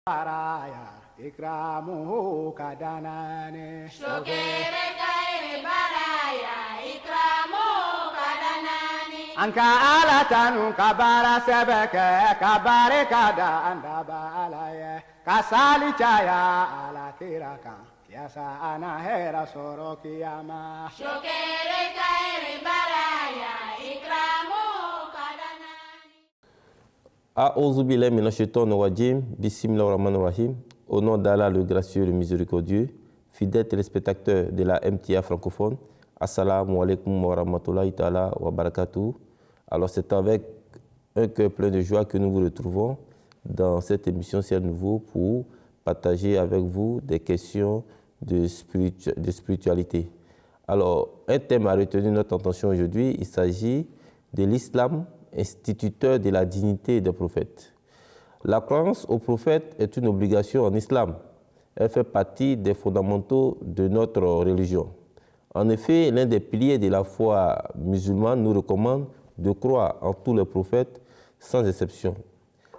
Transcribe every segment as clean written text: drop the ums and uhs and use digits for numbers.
baraya ikramuhu kadanani shokere gaire baraya ikramuhu kadanani anka alatanu kabara sebeke kabare kada andaba alaye kasali chaya ala kiraka yasa ana hera soro kiyama shokere gaire baraya ikramuhu kadanani. A'udhu billahi minash shaitanir rajim. Bismillahir rahmanir rahim. Au nom d'Allah le gracieux, le miséricordieux, fidèles téléspectateurs de la MTA francophone, assalamu alaikum wa rahmatullahi ta'ala wa barakatuh. Alors c'est avec un cœur plein de joie que nous vous retrouvons dans cette émission C'est Nouveau pour partager avec vous des questions de spiritualité. Alors un thème a retenu notre attention aujourd'hui, il s'agit de l'islam, instituteur de la dignité des prophètes. La croyance aux prophètes est une obligation en islam. Elle fait partie des fondamentaux de notre religion. En effet, l'un des piliers de la foi musulmane nous recommande de croire en tous les prophètes sans exception.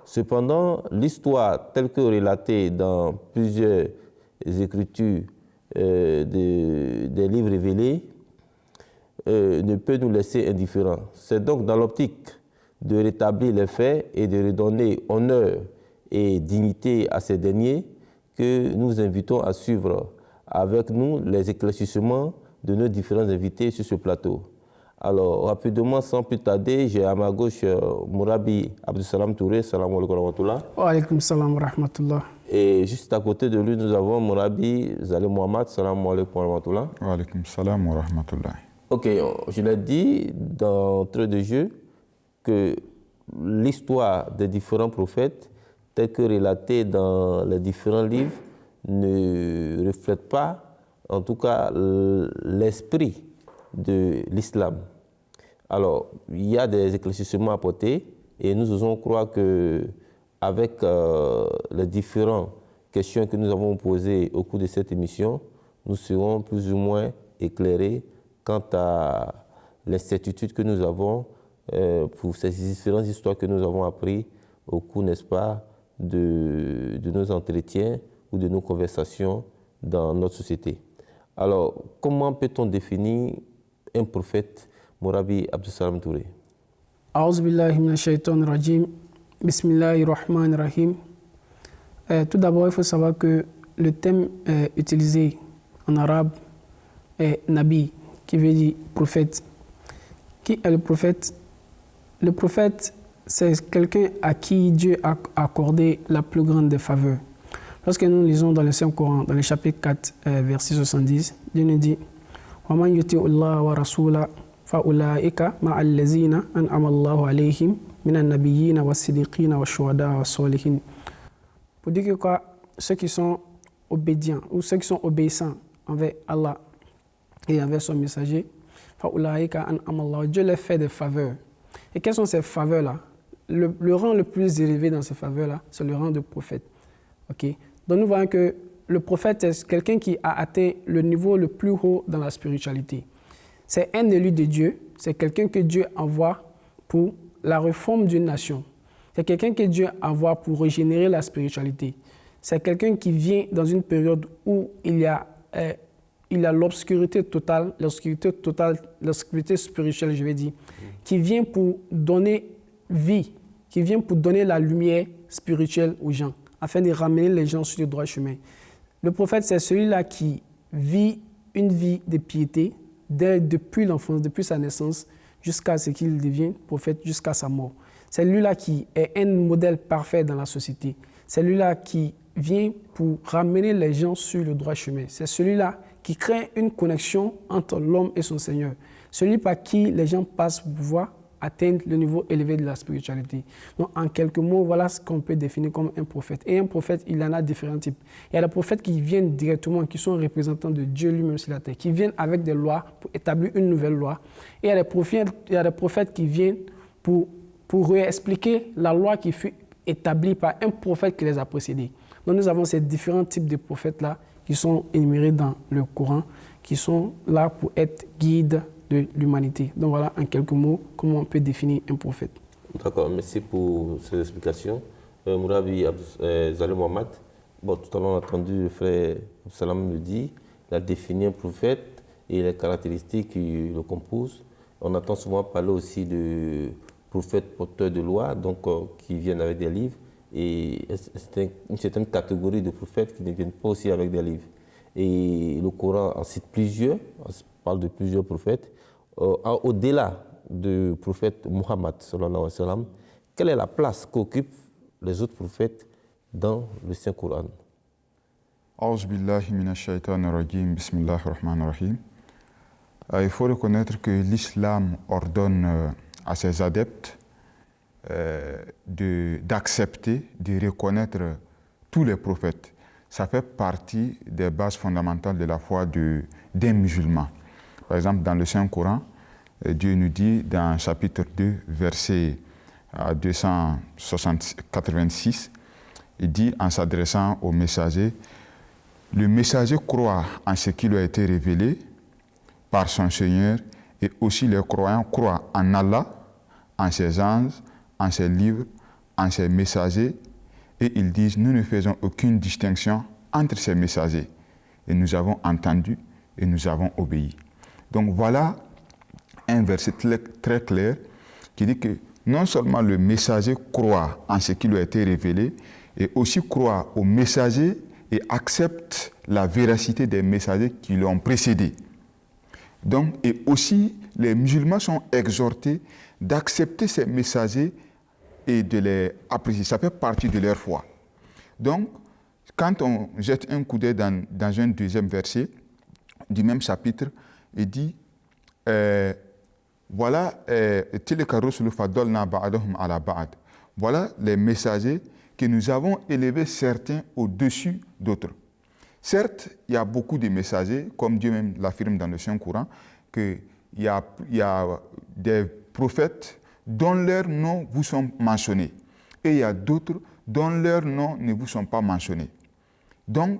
Cependant, l'histoire telle que relatée dans plusieurs écritures des livres révélés ne peut nous laisser indifférents. C'est donc dans l'optique de rétablir les faits et de redonner honneur et dignité à ces derniers que nous invitons à suivre avec nous les éclaircissements de nos différents invités sur ce plateau. Alors, rapidement, sans plus tarder, j'ai à ma gauche Mourabi Abdussalam Touré, salam alaikum wa rahmatullah. Wa alaikum salam wa rahmatullah. Et juste à côté de lui, nous avons Mourabi Zalé Mohamed, salam alaikum wa rahmatullah. Wa alaikum salam wa rahmatullah. Ok, je l'ai dit d'entrée de jeu que l'histoire des différents prophètes, telle que relatée dans les différents livres, ne reflète pas, en tout cas, l'esprit de l'islam. Alors, il y a des éclaircissements à apporter et nous osons croire qu'avec les différentes questions que nous avons posées au cours de cette émission, nous serons plus ou moins éclairés quant à les certitudes que nous avons pour ces différentes histoires que nous avons apprises au cours, n'est-ce pas, de nos entretiens ou de nos conversations dans notre société. Alors, comment peut-on définir un prophète, Mourabi Abdussalam Touré? A'udhu billahi minash shaitanir rajim. Bismillahir rahmanir rahim. Tout d'abord, il faut savoir que le thème utilisé en arabe est Nabi, qui veut dire prophète. Qui est le prophète? Le prophète, c'est quelqu'un à qui Dieu a accordé la plus grande des faveurs. Lorsque nous lisons dans le Saint-Coran, dans le chapitre 4, verset 70, Dieu nous dit « وَمَنْ يُطِعِ اللَّهَ وَرَسُولَهُ فَأُولَٰئِكَ مَعَ الَّذِينَ أَنْعَمَ اللَّهُ عَلَيْهِمْ مِنَ النَّبِيِّينَ وَالصِّدِّيقِينَ وَالشُّهَدَاءِ وَالصَّالِحِينَ » Pour dire que quoi, ceux qui sont obédients ou ceux qui sont obéissants envers Allah et envers son messager, فَأُولَٰئِكَ أَنْعَمَ اللَّهُ, Dieu leur fait des faveurs. Et quelles sont ces faveurs-là? Le rang le plus élevé dans ces faveurs-là, c'est le rang de prophète. Okay? Donc nous voyons que le prophète, c'est quelqu'un qui a atteint le niveau le plus haut dans la spiritualité. C'est un élu de Dieu, c'est quelqu'un que Dieu envoie pour la réforme d'une nation. C'est quelqu'un que Dieu envoie pour régénérer la spiritualité. C'est quelqu'un qui vient dans une période où il y a l'obscurité totale, l'obscurité spirituelle, je vais dire, qui vient pour donner vie, qui vient pour donner la lumière spirituelle aux gens, afin de ramener les gens sur le droit chemin. Le prophète, c'est celui-là qui vit une vie de piété depuis l'enfance, depuis sa naissance, jusqu'à ce qu'il devienne prophète, jusqu'à sa mort. C'est lui-là qui est un modèle parfait dans la société. C'est lui-là qui vient pour ramener les gens sur le droit chemin. C'est celui-là qui crée une connexion entre l'homme et son Seigneur. Celui par qui les gens passent pour pouvoir atteindre le niveau élevé de la spiritualité. Donc, en quelques mots, voilà ce qu'on peut définir comme un prophète. Et un prophète, il en a différents types. Il y a des prophètes qui viennent directement, qui sont représentants de Dieu lui-même sur la terre, qui viennent avec des lois pour établir une nouvelle loi. Et il y a des prophètes qui viennent pour réexpliquer la loi qui fut établie par un prophète qui les a précédés. Donc, nous avons ces différents types de prophètes-là qui sont énumérés dans le Coran, qui sont là pour être guides de l'humanité. Donc voilà, en quelques mots, comment on peut définir un prophète. D'accord, merci pour ces explications. Mourabi Zalé Mohamed. Bon, tout à l'heure, on a entendu le frère Absalam le dire, il a défini un prophète et les caractéristiques qui le composent. On entend souvent parler aussi de prophètes porteurs de loi, donc qui viennent avec des livres, et c'est une certaine catégorie de prophètes qui ne viennent pas aussi avec des livres. Et le Coran en cite plusieurs, on parle de plusieurs prophètes. Au-delà du prophète Muhammad, sallallahu alayhi wa sallam, quelle est la place qu'occupent les autres prophètes dans le Saint-Coran? A'udhu billahi minash shaitanir rajim, bismillahir rahmanir rahim. Il faut reconnaître que l'islam ordonne à ses adeptes d'accepter, de reconnaître tous les prophètes. Ça fait partie des bases fondamentales de la foi des musulmans. Par exemple, dans le Saint-Coran, Dieu nous dit dans chapitre 2, verset 286, il dit en s'adressant au messager, le messager croit en ce qui lui a été révélé par son Seigneur, et aussi les croyants croient en Allah, en ses anges, en ses livres, en ses messagers, et ils disent, nous ne faisons aucune distinction entre ces messagers, et nous avons entendu et nous avons obéi. Donc voilà un verset très clair qui dit que non seulement le messager croit en ce qui lui a été révélé, et aussi croit au messager et accepte la véracité des messagers qui l'ont précédé. Donc, et aussi, les musulmans sont exhortés d'accepter ces messagers et de les apprécier. Ça fait partie de leur foi. Donc, quand on jette un coup d'œil dans un deuxième verset du même chapitre, il dit voilà les messagers que nous avons élevés certains au-dessus d'autres. Certes, il y a beaucoup de messagers, comme Dieu même l'affirme dans le Saint-Coran, qu'il y a des prophètes dont leurs noms vous sont mentionnés. Et il y a d'autres dont leurs noms ne vous sont pas mentionnés. Donc,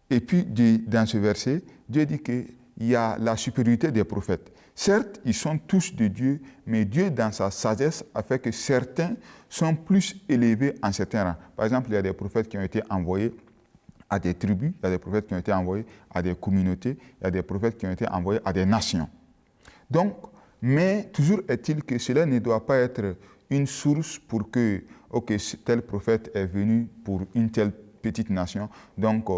et puis dans ce verset, Dieu dit qu'il y a la supériorité des prophètes. Certes, ils sont tous de Dieu, mais Dieu, dans sa sagesse, a fait que certains sont plus élevés en certains rangs. Par exemple, il y a des prophètes qui ont été envoyés à des tribus, il y a des prophètes qui ont été envoyés à des communautés, il y a des prophètes qui ont été envoyés à des nations. Donc, mais toujours est-il que cela ne doit pas être une source pour que, ok, tel prophète est venu pour une telle petite nation, donc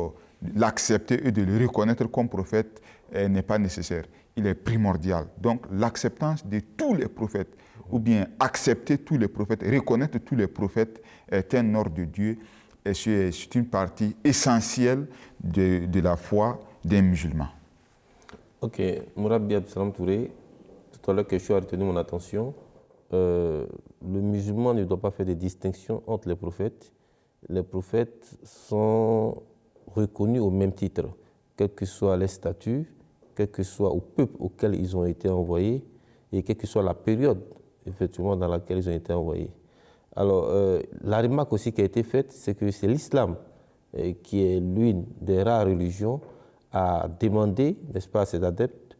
l'accepter et de le reconnaître comme prophète n'est pas nécessaire. Il est primordial. Donc, l'acceptance de tous les prophètes, ou bien accepter tous les prophètes, reconnaître tous les prophètes est un ordre de Dieu. Et c'est une partie essentielle de la foi des musulmans. Ok, Mourabi Absalam Touré, tout à l'heure que je suis retenu mon attention, le musulman ne doit pas faire de distinction entre les prophètes. Les prophètes sont reconnus au même titre, quel que soit les statuts, quel que soit au peuple auquel ils ont été envoyés et quelle que soit la période effectivement dans laquelle ils ont été envoyés. Alors, la remarque aussi qui a été faite, c'est que c'est l'islam qui est l'une des rares religions à demander, n'est-ce pas, à ses adeptes,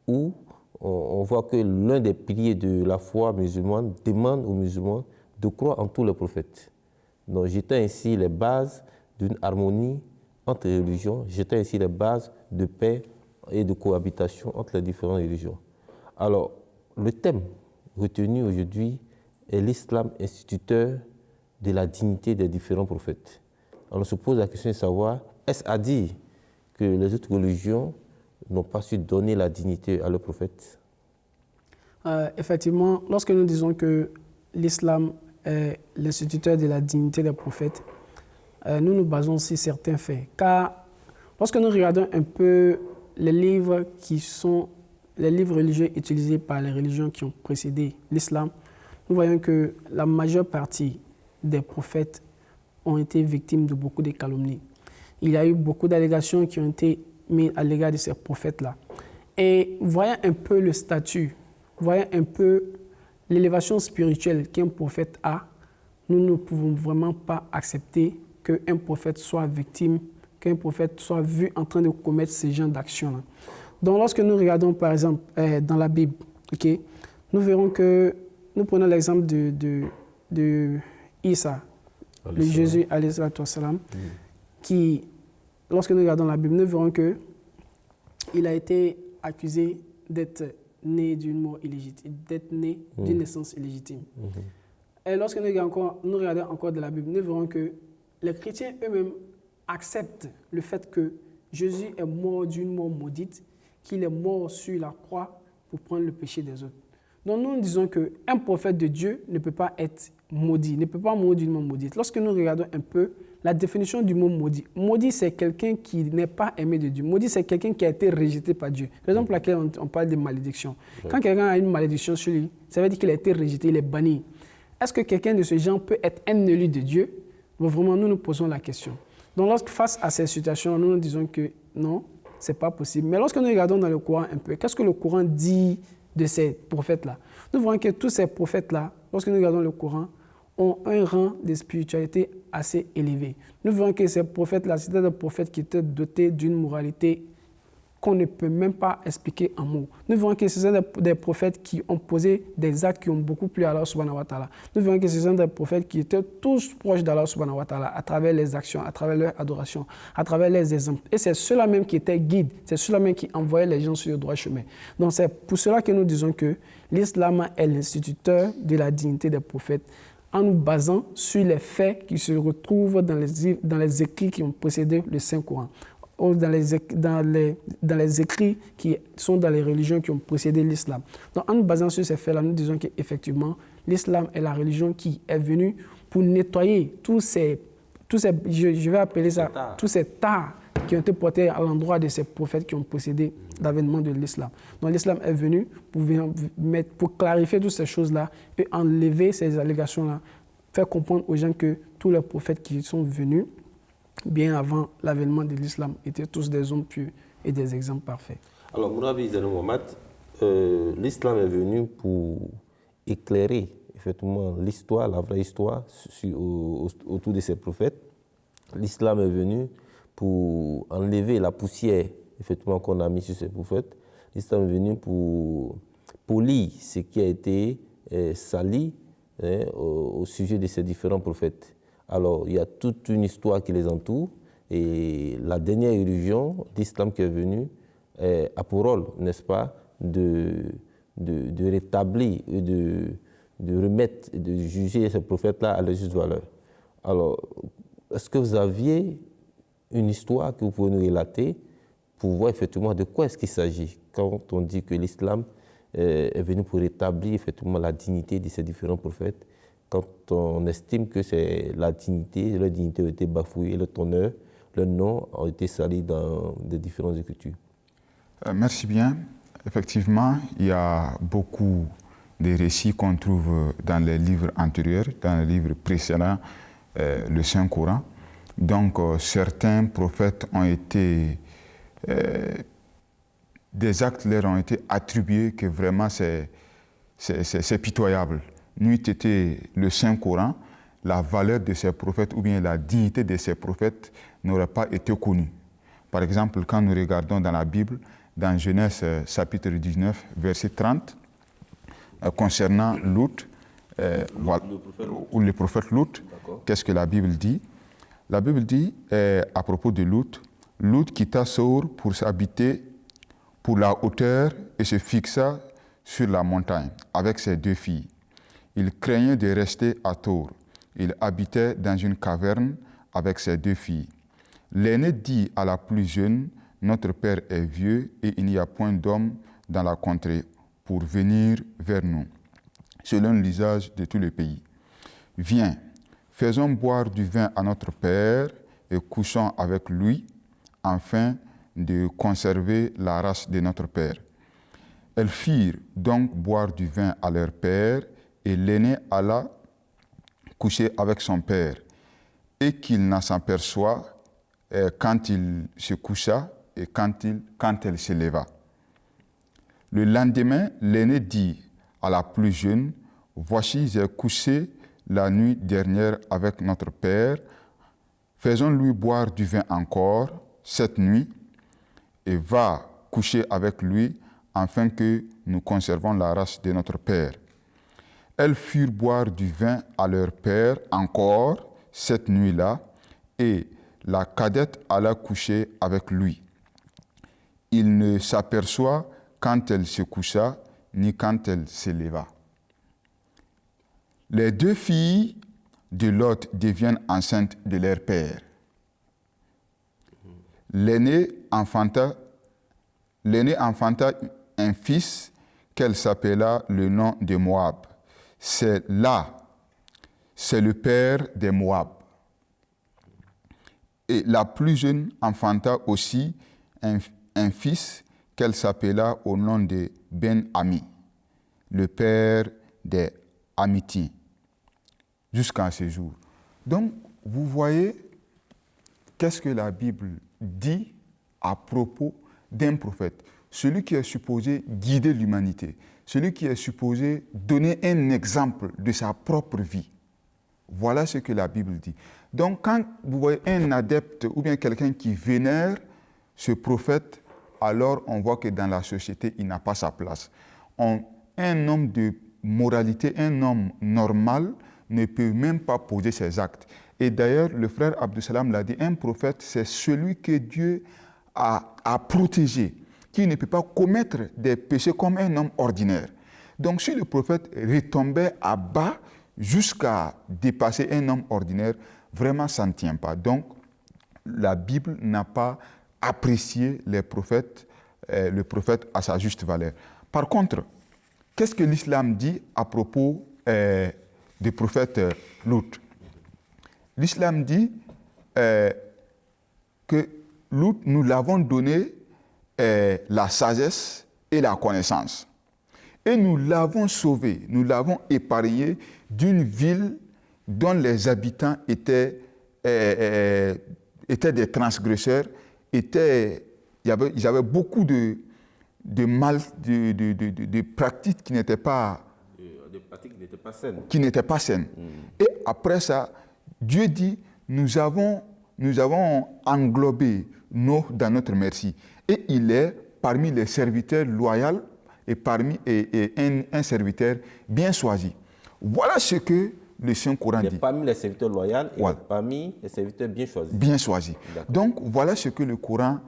où on voit que l'un des piliers de la foi musulmane demande aux musulmans de croire en tous les prophètes. Donc, jetant ainsi les bases d'une harmonie entre les religions, jetant ainsi les bases de paix et de cohabitation entre les différentes religions. Alors, le thème retenu aujourd'hui est l'islam instituteur de la dignité des différents prophètes. On se pose la question de savoir, est-ce à dire que les autres religions n'ont pas su donner la dignité à leurs prophètes? Effectivement, lorsque nous disons que l'islam est l'instituteur de la dignité des prophètes, nous nous basons sur certains faits. Car lorsque nous regardons un peu les livres qui sont les livres religieux utilisés par les religions qui ont précédé l'islam, nous voyons que la majeure partie des prophètes ont été victimes de beaucoup de calomnies. Il y a eu beaucoup d'allégations qui ont été mises à l'égard de ces prophètes-là. Et voyant un peu le statut, voyant un peu l'élévation spirituelle qu'un prophète a, nous ne pouvons vraiment pas accepter qu'un prophète soit victime, qu'un prophète soit vu en train de commettre ce genre d'actions-là. Donc lorsque nous regardons par exemple dans la Bible, okay, nous verrons que, nous prenons l'exemple de Isa, le Jésus, alayhi salatu wassalam, qui, lorsque nous regardons la Bible, nous verrons qu'il a été accusé d'être né d'une mort illégitime, d'être né d'une naissance illégitime. Et lorsque nous regardons encore de la Bible, nous verrons que les chrétiens eux-mêmes acceptent le fait que Jésus est mort d'une mort maudite, qu'il est mort sur la croix pour prendre le péché des autres. Donc nous disons qu'un prophète de Dieu ne peut pas être maudit, ne peut pas mourir d'une mort maudite. Lorsque nous regardons un peu la définition du mot maudit, maudit c'est quelqu'un qui n'est pas aimé de Dieu. Maudit c'est quelqu'un qui a été rejeté par Dieu. Raison pour laquelle on parle de malédiction. Quand quelqu'un a une malédiction sur lui, ça veut dire qu'il a été rejeté, il est banni. Est-ce que quelqu'un de ce genre peut être un élu de Dieu? Bon, vraiment, nous nous posons la question. Donc, face à ces situations, nous disons que non, ce n'est pas possible. Mais lorsque nous regardons dans le Coran un peu, qu'est-ce que le Coran dit de ces prophètes-là? Nous voyons que tous ces prophètes-là, lorsque nous regardons le Coran, ont un rang de spiritualité assez élevé. Nous voyons que ces prophètes-là, c'était des prophètes qui étaient dotés d'une moralité qu'on ne peut même pas expliquer en mots. Nous voyons que ce sont des prophètes qui ont posé des actes qui ont beaucoup plu à Allah subhanahu wa ta'ala. Nous voyons que ce sont des prophètes qui étaient tous proches d'Allah subhanahu wa ta'ala à travers les actions, à travers leur adoration, à travers les exemples. Et c'est ceux-là même qui étaient guides, c'est ceux-là même qui envoyaient les gens sur le droit chemin. Donc c'est pour cela que nous disons que l'islam est l'instituteur de la dignité des prophètes en nous basant sur les faits qui se retrouvent dans les écrits qui ont précédé le Saint-Coran, ou dans les écrits qui sont dans les religions qui ont précédé l'islam. Donc, en nous basant sur ces faits-là, nous disons qu'effectivement, l'islam est la religion qui est venue pour nettoyer tous ces je vais appeler ça, tous ces tares qui ont été portés à l'endroit de ces prophètes qui ont précédé l'avènement de l'islam. Donc, l'islam est venu pour clarifier toutes ces choses-là et enlever ces allégations-là, faire comprendre aux gens que tous les prophètes qui sont venus bien avant l'avènement de l'islam, étaient tous des hommes pieux et des exemples parfaits. Alors, Mourabi Zanou Mohamed, l'islam est venu pour éclairer effectivement l'histoire, la vraie histoire autour de ces prophètes. L'islam est venu pour enlever la poussière effectivement qu'on a mis sur ces prophètes. L'islam est venu pour polir ce qui a été sali au sujet de ces différents prophètes. Alors, il y a toute une histoire qui les entoure et la dernière religion d'islam qui est venue a pour rôle, n'est-ce pas, de rétablir et de remettre, de juger ces prophètes-là à leur juste valeur. Alors, est-ce que vous aviez une histoire que vous pouvez nous relater pour voir effectivement de quoi est-ce qu'il s'agit quand on dit que l'islam est venu pour rétablir effectivement la dignité de ces différents prophètes, quand on estime que c'est leur dignité a été bafouée, leur honneur, leur nom a été sali dans des différentes écritures. Merci bien. Effectivement, il y a beaucoup de récits qu'on trouve dans les livres antérieurs, dans les livres précédents, le Saint-Coran. Donc, certains prophètes ont été... des actes leur ont été attribués que vraiment c'est pitoyable. N'eût été le Saint-Coran, la valeur de ces prophètes ou bien la dignité de ces prophètes n'aurait pas été connue. Par exemple, quand nous regardons dans la Bible, dans Genèse chapitre 19, verset 30, concernant Lut, ou le prophète Lut, qu'est-ce que la Bible dit? La Bible dit à propos de Lut, Lut quitta Sour pour s'habiter pour la hauteur et se fixa sur la montagne avec ses 2 filles. Il craignait de rester à Tour. Il habitait dans une caverne avec ses 2 filles. L'aîné dit à la plus jeune, « Notre père est vieux et il n'y a point d'homme dans la contrée pour venir vers nous, selon l'usage de tout le pays. Viens, faisons boire du vin à notre père et couchons avec lui, afin de conserver la race de notre père. » Elles firent donc boire du vin à leur père, et l'aîné alla coucher avec son père, et qu'il n'en s'aperçoit quand il se coucha et quand elle se leva. Le lendemain, l'aîné dit à la plus jeune, « Voici, j'ai couché la nuit dernière avec notre père, faisons-lui boire du vin encore cette nuit, et va coucher avec lui, afin que nous conservons la race de notre père. » Elles firent boire du vin à leur père encore cette nuit-là, et la cadette alla coucher avec lui. Il ne s'aperçoit quand elle se coucha, ni quand elle se leva. Les 2 filles de Lot deviennent enceintes de leur père. L'aînée enfanta un fils qu'elle s'appela le nom de Moab. C'est le père des Moab. Et la plus jeune enfanta aussi un fils qu'elle s'appela au nom de Ben-Ami, le père des Amithiens, jusqu'à ce jour. Donc, vous voyez, qu'est-ce que la Bible dit à propos d'un prophète, celui qui est supposé guider l'humanité, celui qui est supposé donner un exemple de sa propre vie. Voilà ce que la Bible dit. Donc, quand vous voyez un adepte ou bien quelqu'un qui vénère ce prophète, alors on voit que dans la société, il n'a pas sa place. Un homme de moralité, un homme normal, ne peut même pas poser ses actes. Et d'ailleurs, le frère Abdou Salam l'a dit, un prophète, c'est celui que Dieu a protégé, qui ne peut pas commettre des péchés comme un homme ordinaire. Donc, si le prophète retombait à bas jusqu'à dépasser un homme ordinaire, vraiment, ça ne tient pas. Donc, la Bible n'a pas apprécié le prophète à sa juste valeur. Par contre, qu'est-ce que l'islam dit à propos du prophète Lut? L'islam dit que Lut, nous l'avons donné la sagesse et la connaissance. Et nous l'avons sauvé, nous l'avons épargné d'une ville dont les habitants étaient des transgresseurs, ils avaient beaucoup de pratiques qui n'étaient pas saines. Et après ça, Dieu dit, nous avons englobé Noé dans notre merci. Et il est parmi les serviteurs loyaux et un serviteur bien choisi. Voilà ce que le Saint-Coran dit. Parmi les serviteurs loyaux et parmi les serviteurs bien choisis. Bien choisis. Donc, voilà ce que le Coran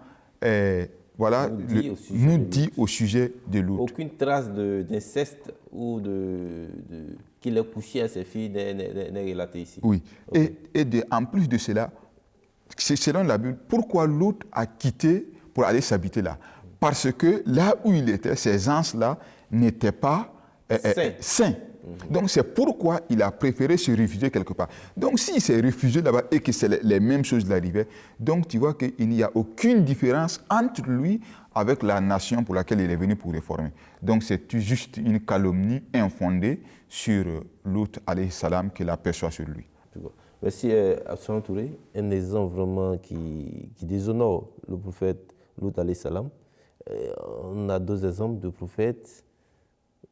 nous dit au sujet de Lut. Aucune trace d'inceste ou qu'il ait couché à ses filles n'est relatée ici. Oui. Okay. En plus de cela, c'est selon la Bible, pourquoi Lut a quitté pour aller s'habiter là? Parce que là où il était, ces anses-là n'étaient pas sains. Donc c'est pourquoi il a préféré se réfugier quelque part. Donc s'il s'est réfugié là-bas et que c'est les mêmes choses qui arrivaient, donc tu vois qu'il n'y a aucune différence entre lui avec la nation pour laquelle il est venu pour réformer. Donc c'est juste une calomnie infondée sur Lut alayhi salam qu'il aperçoit sur lui. Merci Absalom Touré, un exemple vraiment qui déshonore le prophète Lut alayhi salam. On a 2 exemples de prophètes.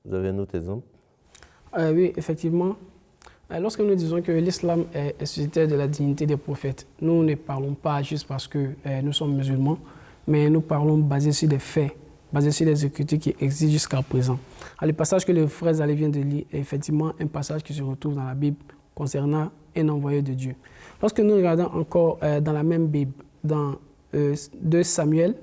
Vous avez un autre exemple? Oui, effectivement. Lorsque nous disons que l'islam est suscitaire de la dignité des prophètes, nous ne parlons pas juste parce que nous sommes musulmans, mais nous parlons basés sur des faits, basés sur des écritures qui existent jusqu'à présent. Le passage que le frère Zalé vient de lire est effectivement un passage qui se retrouve dans la Bible concernant un envoyé de Dieu. Lorsque nous regardons encore dans la même Bible, dans 2 Samuel,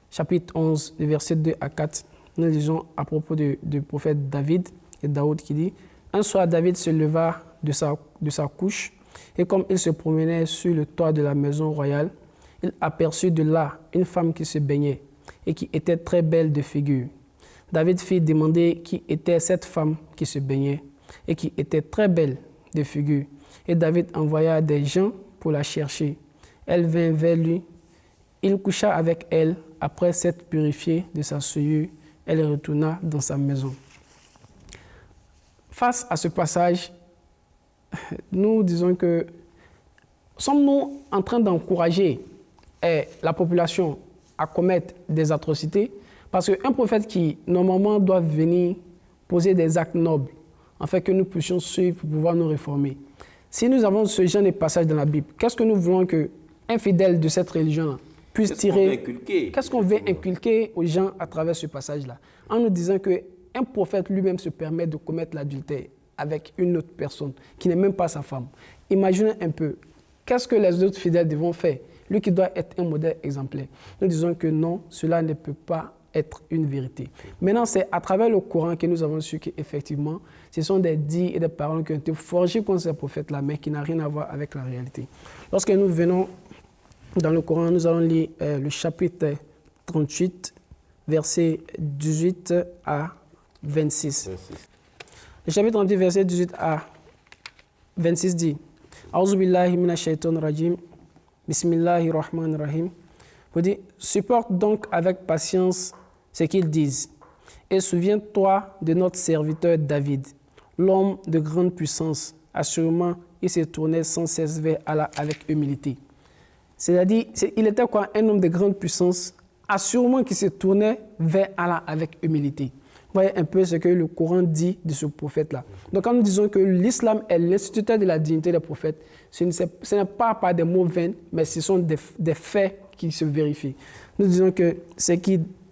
chapitre 11, versets 2 à 4, nous lisons à propos du prophète David et Daoud qui dit « Un soir, David se leva de sa couche et comme il se promenait sur le toit de la maison royale, il aperçut de là une femme qui se baignait et qui était très belle de figure. David fit demander qui était cette femme qui se baignait et qui était très belle de figure. Et David envoya des gens pour la chercher. Elle vint vers lui. Il coucha avec elle. Après s'être purifié de sa souillure, elle retourna dans sa maison. » Face à ce passage, nous disons que sommes-nous en train d'encourager la population à commettre des atrocités? Parce qu'un prophète qui, normalement, doit venir poser des actes nobles, afin que nous puissions suivre pour pouvoir nous réformer. Si nous avons ce genre de passage dans la Bible, qu'est-ce que nous voulons qu'un fidèle de cette religion-là puisse tirer? Qu'est-ce qu'on veut inculquer aux gens à travers ce passage-là? En nous disant qu'un prophète lui-même se permet de commettre l'adultère. avec une autre personne qui n'est même pas sa femme. Imaginez un peu, qu'est-ce que les autres fidèles devront faire? Lui qui doit être un modèle exemplaire. Nous disons que non, cela ne peut pas être une vérité. Maintenant, c'est à travers le Coran que nous avons su qu'effectivement, ce sont des dits et des paroles qui ont été forgés contre ces prophètes-là, mais qui n'ont rien à voir avec la réalité. Lorsque nous venons dans le Coran, nous allons lire le chapitre 38, versets 18 à 26. Le chapitre 38, verset 18 à 26 dit « A'udhu billahi minash shaitanir rajim, bismillahir rahmanir rahim » Vous dites « Supporte donc avec patience ce qu'ils disent, et souviens-toi de notre serviteur David, l'homme de grande puissance. Assurément, il s'est tourné sans cesse vers Allah avec humilité. » C'est-à-dire, il était quoi? Un homme de grande puissance, assurément qu'il se tournait vers Allah avec humilité. Vous voyez un peu ce que le Coran dit de ce prophète-là. Donc quand nous disons que l'islam est l'instituteur de la dignité des prophètes, ce n'est pas par des mots vains, mais ce sont des faits qui se vérifient. Nous disons que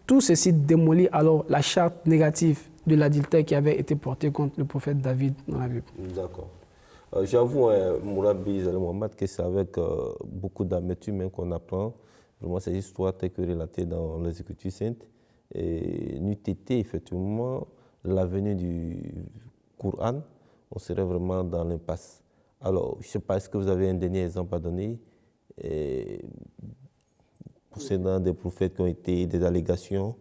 tout ceci démolit alors la charte négative de l'adultère qui avait été portée contre le prophète David dans la Bible. D'accord. J'avoue, Mourabi Mohamed, que c'est avec beaucoup d'amertume qu'on apprend vraiment ces histoires telles que relatées dans les Écritures saintes. Et n'eût été effectivement la venue du Coran, on serait vraiment dans l'impasse. Alors, je ne sais pas, est-ce que vous avez un dernier exemple à donner concernant des prophètes qui ont été des allégations?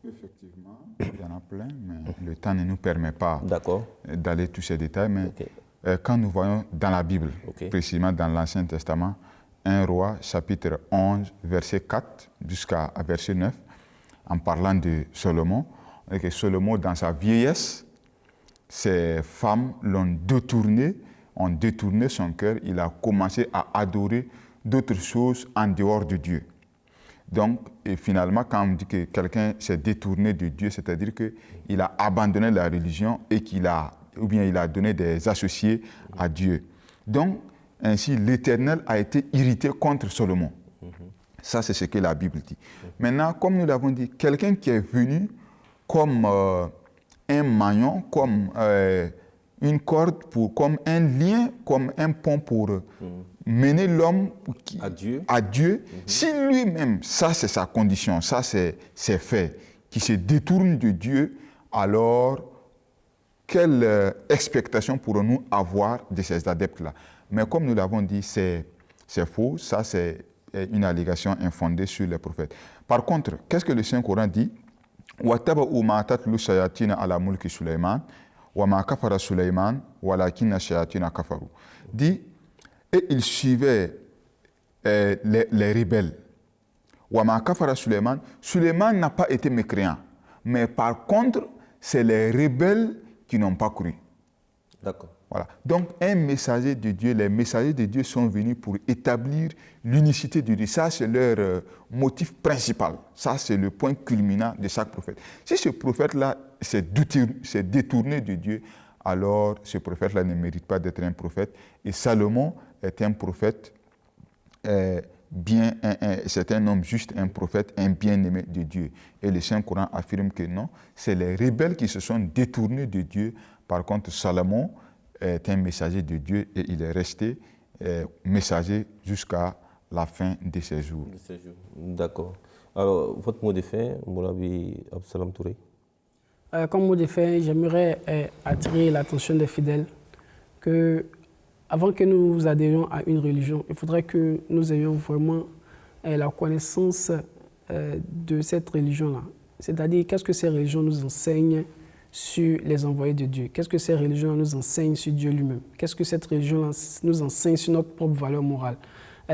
Effectivement, il y en a plein, mais le temps ne nous permet pas d'aller tous ces détails. Mais quand nous voyons dans la Bible, précisément dans l'Ancien Testament, 1 Roi, chapitre 11, verset 4 jusqu'à verset 9, en parlant de Salomon, et que Salomon, dans sa vieillesse, ses femmes ont détourné son cœur. Il a commencé à adorer d'autres choses en dehors de Dieu. Donc, et finalement, quand on dit que quelqu'un s'est détourné de Dieu, c'est-à-dire qu'il a abandonné la religion et il a donné des associés à Dieu. Donc, ainsi, l'Éternel a été irrité contre Salomon. Ça, c'est ce que la Bible dit. Maintenant, comme nous l'avons dit, quelqu'un qui est venu comme un maillon, comme une corde, comme un lien, comme un pont pour mener l'homme à Dieu. Si lui-même, ça c'est sa condition, ça c'est fait, qui se détourne de Dieu, alors quelle expectation pourrons-nous avoir de ces adeptes-là? Mais comme nous l'avons dit, c'est faux, ça c'est une allégation infondée sur les prophètes. Par contre, qu'est-ce que le Saint-Coran dit? وَاتَّبَعُوا مَا تَتْلُو الشَّيَاطِينُ عَلَى مُلْكِ سُلَيْمَانَ وَمَا كَفَرَ سُلَيْمَانَ وَلَكِنَّ الشَّيَاطِينَ كَفَرُوا. Dit, et ils suivaient les rebelles. وَمَا كَفَرَ سُلَيْمَانَ. Sulayman n'a pas été mécréant, mais par contre, c'est les rebelles qui n'ont pas cru. D'accord. Voilà. Donc, un messager de Dieu, les messagers de Dieu sont venus pour établir l'unicité de Dieu. Ça, c'est leur motif principal. Ça, c'est le point culminant de chaque prophète. Si ce prophète-là s'est détourné de Dieu, alors ce prophète-là ne mérite pas d'être un prophète. Et Salomon est un prophète c'est un homme juste, un prophète, un bien-aimé de Dieu. Et le Saint-Coran affirme que non, c'est les rebelles qui se sont détournés de Dieu. Par contre, Salomon est un messager de Dieu et il est resté messager jusqu'à la fin de ses jours. D'accord. Alors, votre mot de fin, Moulabi Absalam Touré? Comme mot de fin, j'aimerais attirer l'attention des fidèles que avant que nous adhérions à une religion, il faudrait que nous ayons vraiment la connaissance de cette religion-là. C'est-à-dire, qu'est-ce que ces religions nous enseignent sur les envoyés de Dieu? Qu'est-ce que ces religions nous enseignent sur Dieu lui-même? Qu'est-ce que cette religion nous enseigne sur notre propre valeur morale?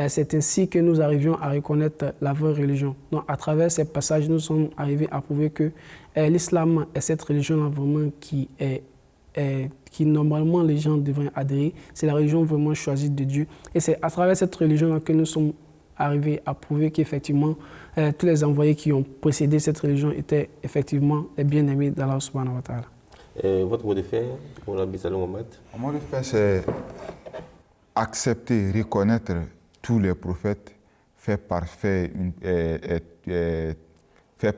C'est ainsi que nous arrivions à reconnaître la vraie religion. Donc, à travers ces passages, nous sommes arrivés à prouver que l'islam est cette religion-là vraiment qui normalement les gens devraient adhérer. C'est la religion vraiment choisie de Dieu. Et c'est à travers cette religion-là que nous sommes arrivés à prouver qu'effectivement, tous les envoyés qui ont précédé cette religion étaient effectivement les bien-aimés d'Allah subhanahu wa ta'ala. Et votre mot de fin, pour Rabbi Salam Mohamed? Mon mot de fin, c'est accepter, reconnaître tous les prophètes fait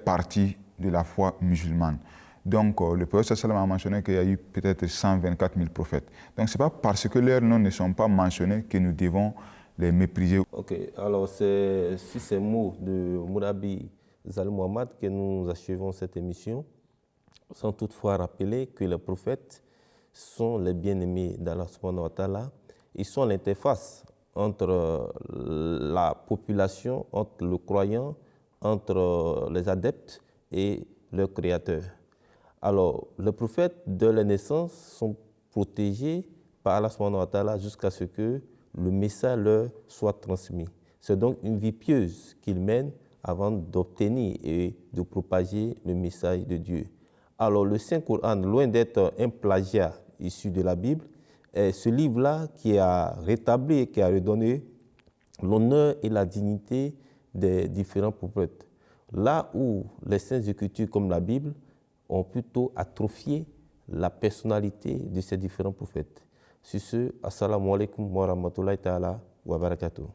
partie de la foi musulmane. Donc, le prophète sallam a mentionné qu'il y a eu peut-être 124 000 prophètes. Donc, ce n'est pas parce que leurs noms ne sont pas mentionnés que nous devons les mépriser. Ok, alors c'est sur ces mots de Mourabi Zal Mohamed que nous achevons cette émission, sans toutefois rappeler que les prophètes sont les bien-aimés d'Allah subhanahu wa ta'ala. Ils sont l'interface entre la population, entre le croyant, entre les adeptes et leur créateur. Alors, les prophètes de la naissance sont protégés par Allah subhanahu wa ta'ala jusqu'à ce que le message leur soit transmis. C'est donc une vie pieuse qu'ils mènent avant d'obtenir et de propager le message de Dieu. Alors, le Saint-Coran, loin d'être un plagiat issu de la Bible, est ce livre-là qui a rétabli et qui a redonné l'honneur et la dignité des différents prophètes. Là où les Saintes Écritures, comme la Bible, ont plutôt atrophié la personnalité de ces différents prophètes. Sur ce, assalamu alaikum wa rahmatullahi ta'ala wa barakatuh.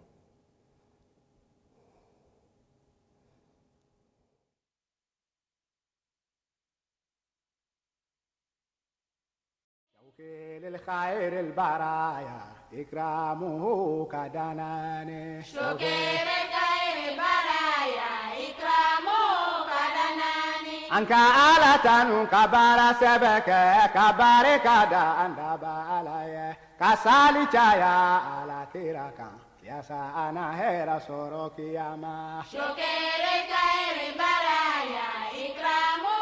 للخير البرايا إكرامه كدناني شكر خير برايا إكرامه كدناني أنك آلة كبار سبك كبار كدا أندب علي كسالي جايا على تيركا يا سانا هيرا سوروكي يا ما شكر خير برايا إكرامه